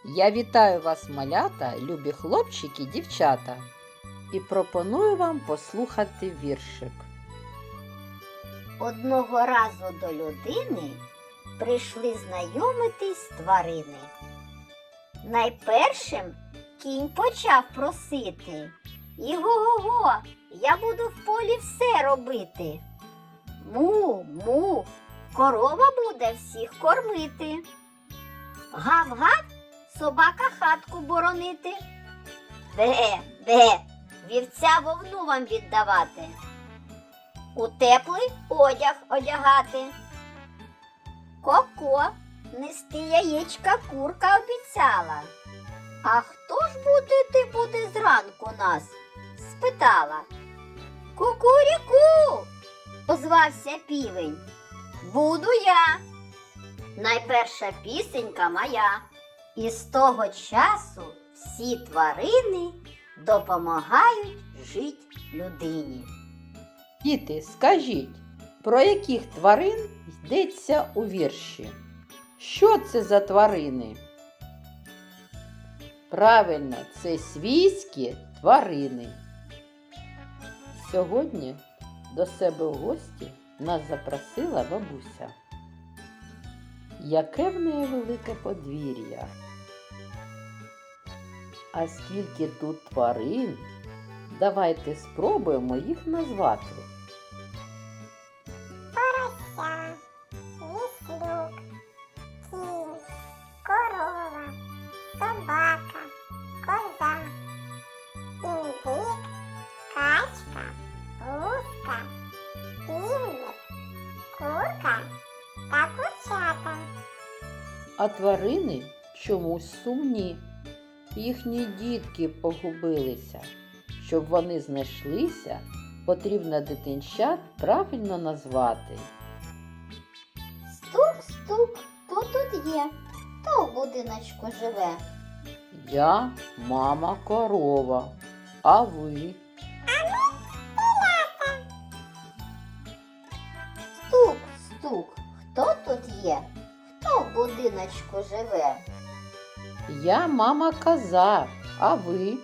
Я вітаю вас, малята, любі хлопчики, дівчата, і пропоную вам послухати віршик. Одного разу до людини прийшли знайомитись тварини. Найпершим кінь почав просити: «Іго-го-го, я буду в полі все робити. Му-му, корова буде всіх кормити. Гав-гав, собака хатку боронити. Бе-бе, вівця вовну вам віддавати. У теплий одяг одягати. Ко-ко, нести яєчка курка обіцяла. А хто ж буде зранку нас? Спитала. Кукуріку, озвався півень. Буду я. Найперша пісенька моя. І з того часу всі тварини допомагають жити людині. Діти, скажіть, про яких тварин йдеться у вірші? Що це за тварини? Правильно, це свійські тварини. Сьогодні до себе в гості нас запросила бабуся. Яке в неї велике подвір'я? А скільки тут тварин? Давайте спробуємо їх назвати. Порося, віслюк, кінь, корова, собака, коза, індик, качка, гуска, півник, курка та курчата. А тварини чомусь сумні. Їхні дітки погубилися. Щоб вони знайшлися, потрібно дитинчат правильно назвати. Стук-стук, хто тут є? Хто в будиночку живе? Я мама корова. А ви? Стук-стук, хто тут є? Хто в будиночку живе? Я мама коза. А ви?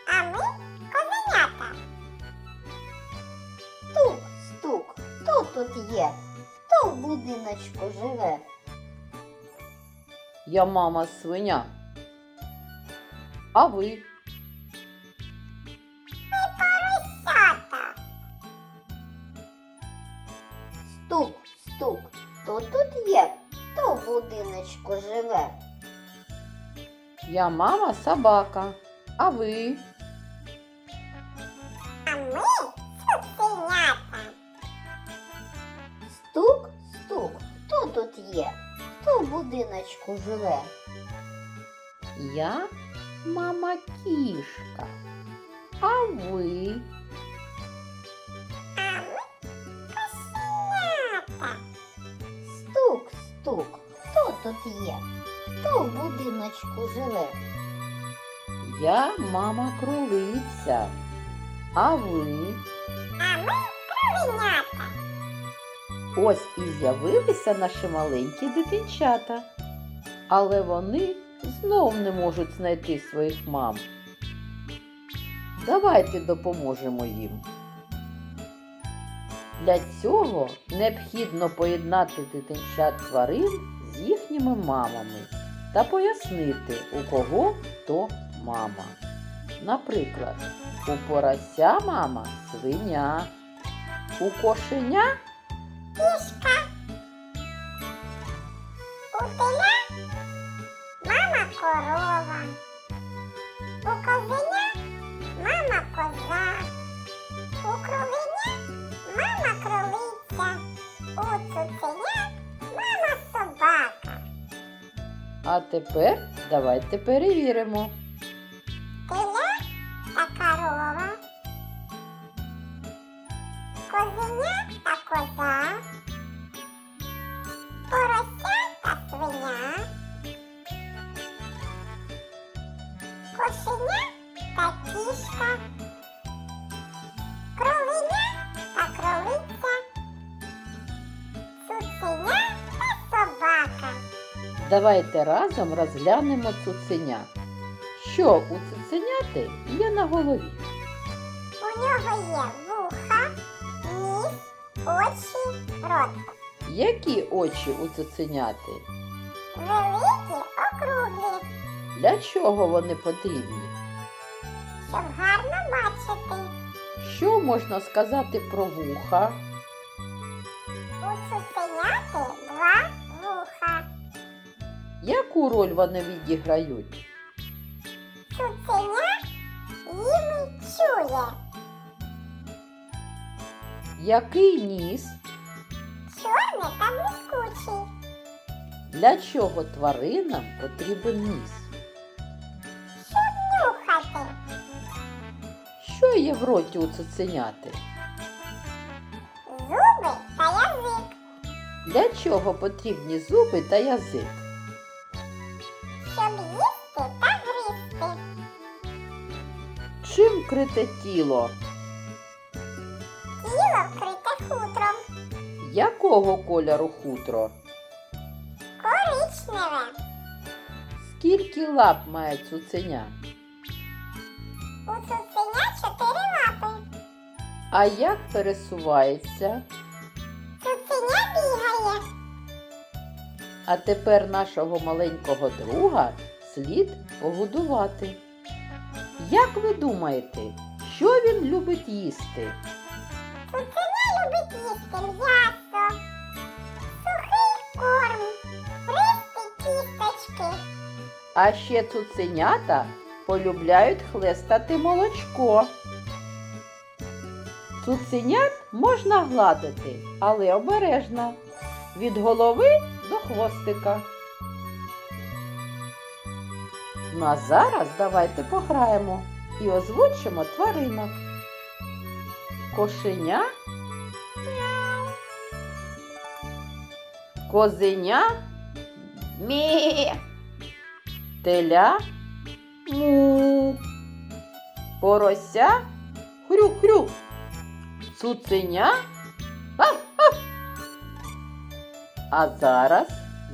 А ми козенята. Стук-стук, хто тут є? Хто в будиночку живе? Я мама свиня. А ви? Поросята. Стук-стук, хто тут є? Хто в будиночку живе? Я мама собака. А ви? А ми цуценята. Стук-стук, хто тут є? Хто в будиночку живе? Я мама кішка. А ви? А ми кошенята. Стук-стук, хто тут є? Хто в будиночку живе? Я мама кролиця. А ви? А ми кровенята. Ось і з'явилися наші маленькі дитинчата. Але вони знов не можуть знайти своїх мам. Давайте допоможемо їм. Для цього необхідно поєднати дитинчат тварин з їхніми мамами та пояснити, у кого хто мама. Наприклад, у порося мама свиня, у кошеня Кішка. У теля мама корова. У козеня мама коза. У кровеня мама кролиця. У цуценя мама собака. А тепер давайте перевіримо. Теля та корова. Козеня та коза. Порося та свиня. Кошеня та кішка. Кровеня та кролиця. Цуценя та собака. Давайте разом розглянемо цуценя. Що у цуценяти є на голові? У нього є вуха, ніс, очі, рот. Які очі у цуценяти? Великі, округлі, Для чого вони потрібні? щоб гарно бачити. Що можна сказати про вуха? У цуценяти два вуха. Яку роль вони відіграють? Цуценя їми чує. Який ніс? Чорний та блискучий. Для чого тваринам потрібен ніс? Нюхати. Що є в роті у цуценяти? Зуби та язик. Для чого потрібні зуби та язик? Щоб їсти та гризти. Чим крите тіло? Тіло вкрите хутром. Якого кольору хутро? Коричневе. Скільки лап має цуценя? У цуценя 4 лапи. А як пересувається? Цуценя бігає. А тепер нашого маленького друга слід погодувати. Як ви думаєте, що він любить їсти? Цуценя любить їсти м'ясо, сухий корм, гризти кісточки. А ще цуценята полюбляють хлестати молочко. Цуценят можна гладити, але обережно. Від голови до хвостика. Ну а зараз давайте пограємо і озвучимо тваринок. Кошеня, козеня, мі, теля, му, порося, хрю-хрю, цуценя, ав-ав. А зараз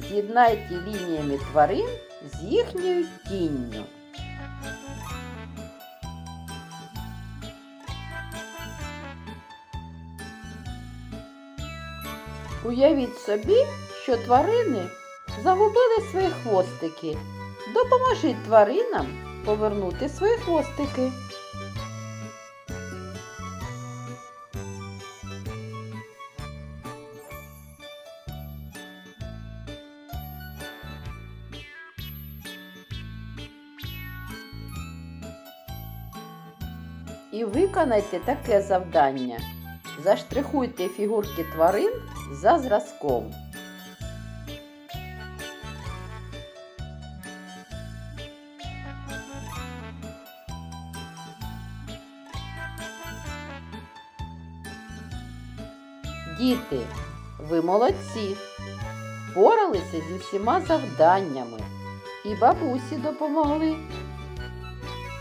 з'єднайте лініями тварин з їхньою тінню. Уявіть собі, що тварини загубили свої хвостики. Допоможіть тваринам повернути свої хвостики. І виконайте таке завдання. Заштрихуйте фігурки тварин за зразком. Діти, ви молодці! Впоралися зі всіма завданнями і бабусі допомогли.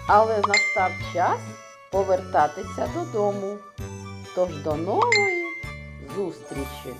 Але настав час повертатися додому. Тож до нової зустрічі!